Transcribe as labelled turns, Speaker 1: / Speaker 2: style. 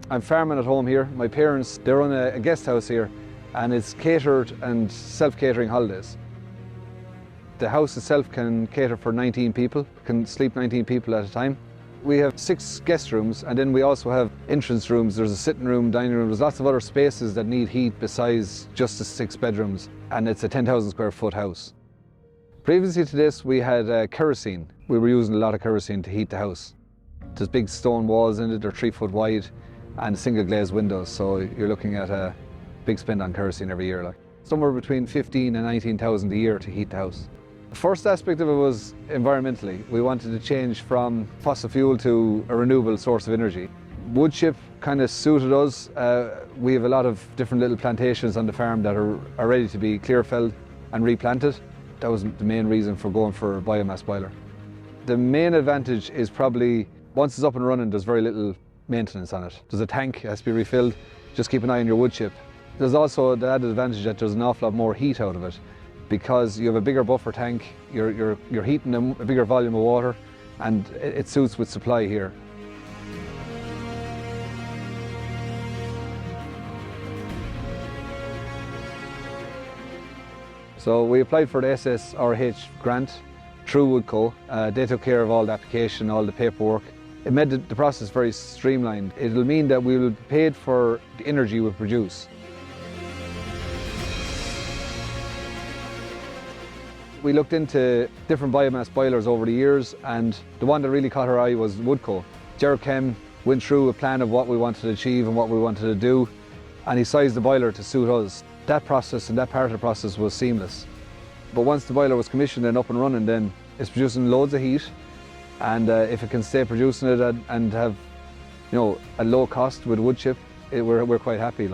Speaker 1: I'm farming at home here. My parents, they run a guest house here, and it's catered and self-catering holidays. The house itself can cater for 19 people, can sleep 19 people at a time. We have 6 guest rooms, and then we also have entrance rooms. There's a sitting room, dining room, there's lots of other spaces that need heat besides just the 6 bedrooms, and it's a 10,000 square foot house. Previously to this, we had kerosene. We were using a lot of kerosene to heat the house. There's big stone walls in it, they're 3 foot wide, and single glazed windows, so you're looking at a big spend on kerosene every year. Somewhere between 15 and 19,000 a year to heat the house. The first aspect of it was environmentally. We wanted to change from fossil fuel to a renewable source of energy. Wood chip kind of suited us. We have a lot of different little plantations on the farm that are ready to be clear felled and replanted. That was the main reason for going for a biomass boiler. The main advantage is probably once it's up and running, there's very little maintenance on it. There's a tank, it has to be refilled. Just keep an eye on your wood chip. There's also the added advantage that there's an awful lot more heat out of it, because you have a bigger buffer tank, you're heating a bigger volume of water, and it suits with supply here. So we applied for the SSRH grant through Woodco. They took care of all the application, all the paperwork. It made the process very streamlined. It'll mean that we will be paid for the energy we produce. We looked into different biomass boilers over the years, and the one that really caught our eye was Woodco. Gerard Kem went through a plan of what we wanted to achieve and what we wanted to do, and he sized the boiler to suit us. That process and that part of the process was seamless. But once the boiler was commissioned and up and running, then it's producing loads of heat, and if it can stay producing it and have, a low cost with wood chip, we're quite happy.